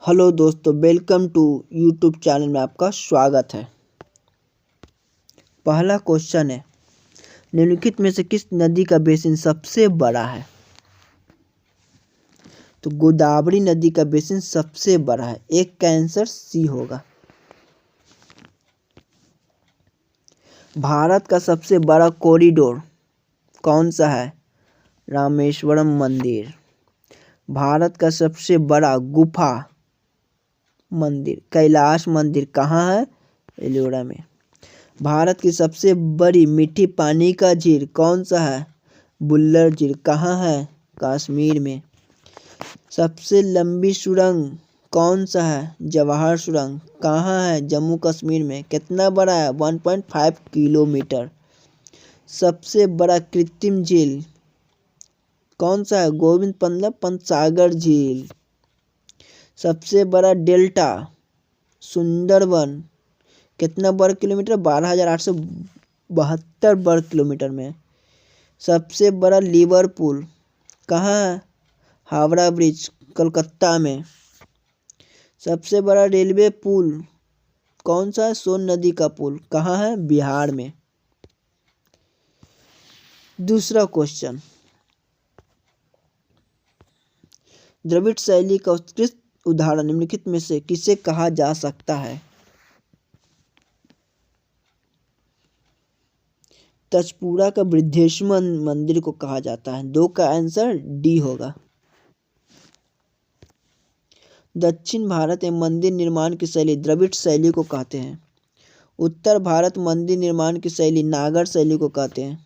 Hello दोस्तों, welcome to YouTube channel में आपका स्वागत है। पहला क्वेश्चन है, निम्नलिखित में से किस नदी का बेसिन सबसे बड़ा है? तो गोदावरी नदी का बेसिन सबसे बड़ा है। एक का आंसर सी होगा। भारत का सबसे बड़ा कॉरिडोर कौन सा है? रामेश्वरम मंदिर। भारत का सबसे बड़ा गुफा मंदिर कैलाश मंदिर कहाँ है? एलोरा में। भारत की सबसे बड़ी मीठी पानी का झील कौन सा है? बुल्लर झील कहाँ है? कश्मीर में। सबसे लंबी सुरंग कौन सा है? जवाहर सुरंग कहाँ है? जम्मू कश्मीर में। कितना बड़ा है? 1.5 किलोमीटर। सबसे बड़ा कृत्रिम झील कौन सा है? गोविंद बल्लभ पंत सागर झील। सबसे बड़ा डेल्टा सुंदरवन कितना वर्ग किलोमीटर? 12,872 वर्ग किलोमीटर में। सबसे बड़ा लिवरपूल कहाँ है? हावड़ा ब्रिज कोलकाता में। सबसे बड़ा रेलवे पुल कौन सा है? सोन नदी का पुल कहाँ है? बिहार में। दूसरा क्वेश्चन, द्रविड़ शैली का उत्कृष्ट उदाहरण निम्नलिखित में से किसे कहा जा सकता है? तक्षपुरा का बृहदेश्वर मंदिर को कहा जाता है। 2 का आंसर डी होगा। दक्षिण भारत में मंदिर निर्माण की शैली द्रविड़ शैली को कहते हैं। उत्तर भारत मंदिर निर्माण की शैली नागर शैली को कहते हैं।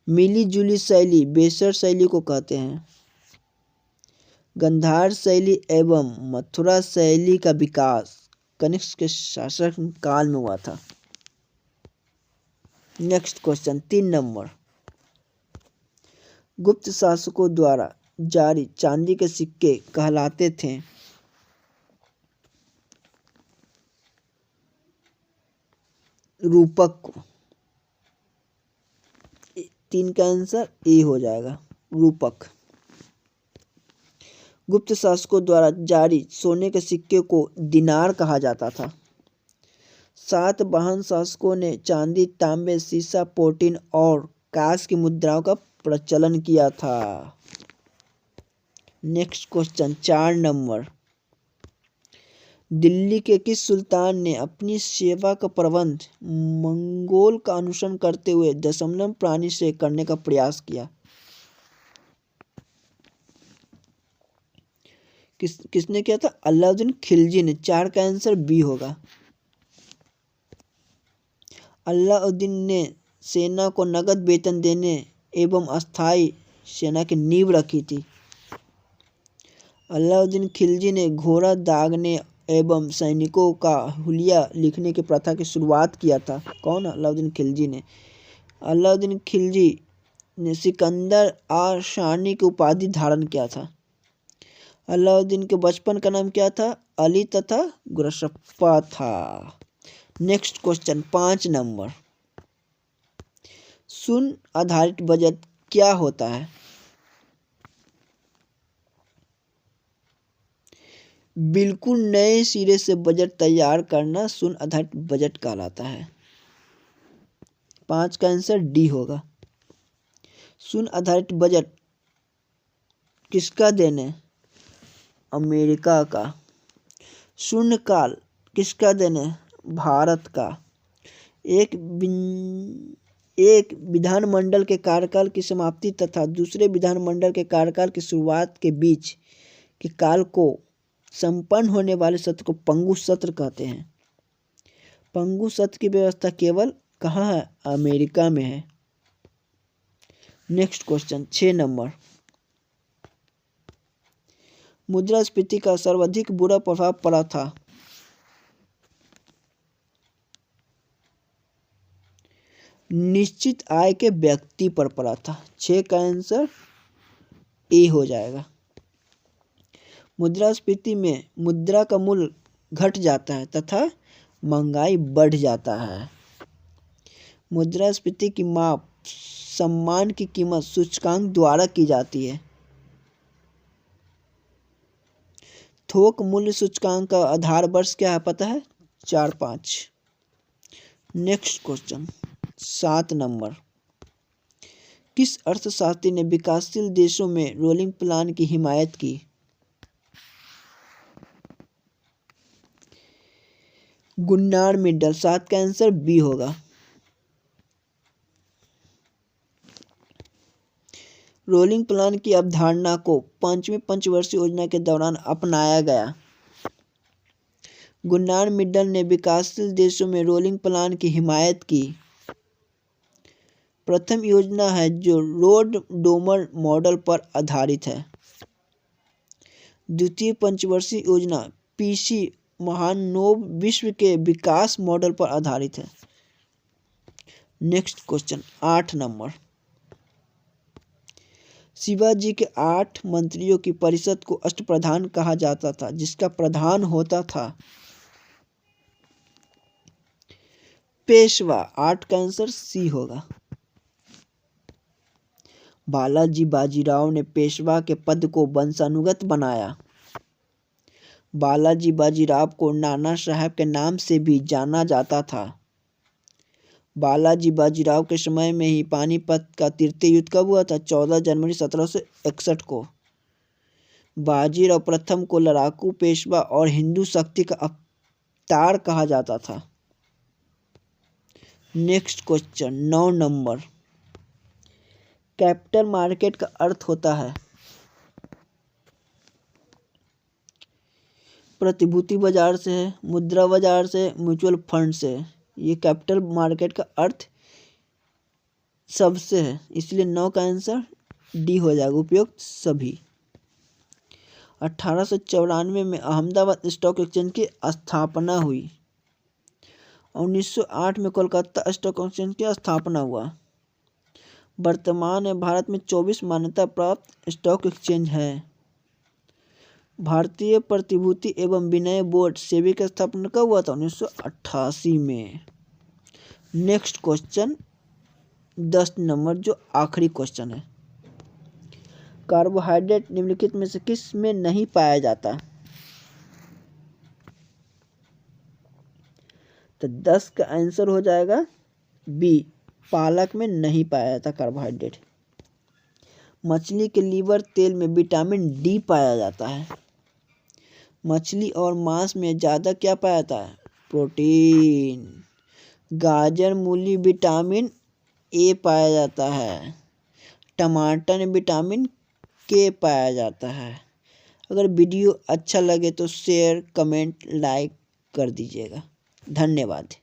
मिली जुली शैली बेसर शैली को कहते हैं। गंधार शैली एवं मथुरा शैली का विकास कनिष्क के शासन काल में हुआ था। नेक्स्ट क्वेश्चन 3 नंबर, गुप्त शासकों द्वारा जारी चांदी के सिक्के कहलाते थे। रूपक को। 3 का आंसर ए हो जाएगा, रूपक। गुप्त शासकों द्वारा जारी सोने के सिक्के को दिनार कहा जाता था। सातवाहन शासकों ने चांदी, तांबे, सीसा, प्लेटिन और कांस्य की मुद्राओं का प्रचलन किया था। नेक्स्ट क्वेश्चन 4 नंबर, दिल्ली के किस सुल्तान ने अपनी सेवा का प्रबंध मंगोल का अनुसरण करते हुए दशम प्राणी से करने का प्रयास किया? किसने किया था? अलाउद्दीन खिलजी ने। 4 का आंसर बी होगा। अलाउद्दीन ने सेना को नगद वेतन देने एवं अस्थायी सेना की नींव रखी थी। अलाउद्दीन खिलजी ने घोड़ा दागने एवं सैनिकों का हुलिया लिखने की प्रथा की शुरुआत किया था। कौन? अलाउद्दीन खिलजी ने। अलाउद्दीन खिलजी ने सिकंदर आसानी की उपाधि धारण किया था। अलाउद्दीन के बचपन का नाम क्या था? अली तथा गुरशप्पा था। नेक्स्ट क्वेश्चन 5 नंबर, शून्य आधारित बजट क्या होता है? बिल्कुल नए सिरे से बजट तैयार करना शून्य आधारित बजट कहलाता है। 5 का आंसर डी होगा। शून्य आधारित बजट किसका देन है? अमेरिका का। शून्य काल किसका देन है? भारत का। एक विधानमंडल के कार्यकाल की समाप्ति तथा दूसरे विधानमंडल के कार्यकाल की शुरुआत के बीच के काल को संपन्न होने वाले सत्र को पंगु सत्र कहते हैं। पंगु सत्र की व्यवस्था केवल कहाँ है? अमेरिका में है। नेक्स्ट क्वेश्चन 6 नंबर, मुद्रास्फीति का सर्वाधिक बुरा प्रभाव पड़ा था। निश्चित आय के व्यक्ति पर पड़ा था। 6 का आंसर ए हो जाएगा। मुद्रास्फीति में मुद्रा का मूल्य घट जाता है तथा महंगाई बढ़ जाता है। मुद्रास्फीति की माप सामान की कीमत सूचकांक द्वारा की जाती है। थोक मूल्य सूचकांक का आधार वर्ष क्या है पता है? 4-5। Next question 7 number. किस अर्थशास्त्री ने विकासशील देशों में रोलिंग प्लान की हिमायत की? Gunnar Myrdal. 7 का आंसर बी होगा। रोलिंग प्लान की अवधारणा को 5वीं पंचवर्षीय योजना के दौरान अपनाया गया। गुन्नार मिडल ने विकासशील देशों में रोलिंग प्लान की हिमायत की। प्रथम योजना है जो रोड डोमर मॉडल पर आधारित है। द्वितीय पंचवर्षीय योजना पीसी महानोव विश्व के विकास मॉडल पर आधारित है। Next question 8 number. शिवाजी के 8 मंत्रियों की परिषद को अष्टप्रधान कहा जाता था, जिसका प्रधान होता था पेशवा। 8 का आंसर सी होगा। बालाजी बाजीराव ने पेशवा के पद को वंशानुगत बनाया। बालाजी बाजीराव को नाना साहब के नाम से भी जाना जाता था। बालाजी बाजीराव के समय में ही पानीपत का तृतीय युद्ध कब हुआ था? 14 जनवरी 1761 को। बाजीराव प्रथम को लड़ाकू पेशवा और हिंदू शक्ति का अवतार कहा जाता था। Next question 9 number. Capital market का अर्थ होता है प्रतिभूति बाजार से है, मुद्रा बाजार से, म्यूचुअल फंड से। ये कैपिटल मार्केट का अर्थ सबसे है, इसलिए 9 का आंसर डी हो जाएगा, उपयुक्त सभी। 1894 में अहमदाबाद स्टॉक एक्सचेंज की स्थापना हुई। 1908 में कोलकाता स्टॉक एक्सचेंज की स्थापना हुआ। वर्तमान में भारत में 24 मान्यता प्राप्त स्टॉक एक्सचेंज है। भारतीय प्रतिभूति एवं विनिमय बोर्ड सेबी की स्थापना कब हुआ था? 1988 में। नेक्स्ट क्वेश्चन 10 नंबर, जो आखिरी क्वेश्चन है। कार्बोहाइड्रेट निम्नलिखित में से किस में नहीं पाया जाता? तो 10 का आंसर हो जाएगा बी, पालक में नहीं पाया जाता कार्बोहाइड्रेट। मछली के लीवर तेल में विटामिन डी पाया जाता है। मछली और मांस में ज़्यादा क्या पाया जाता है? प्रोटीन। गाजर मूली विटामिन ए पाया जाता है। टमाटर में विटामिन के पाया जाता है। अगर वीडियो अच्छा लगे तो शेयर, कमेंट, लाइक कर दीजिएगा। धन्यवाद।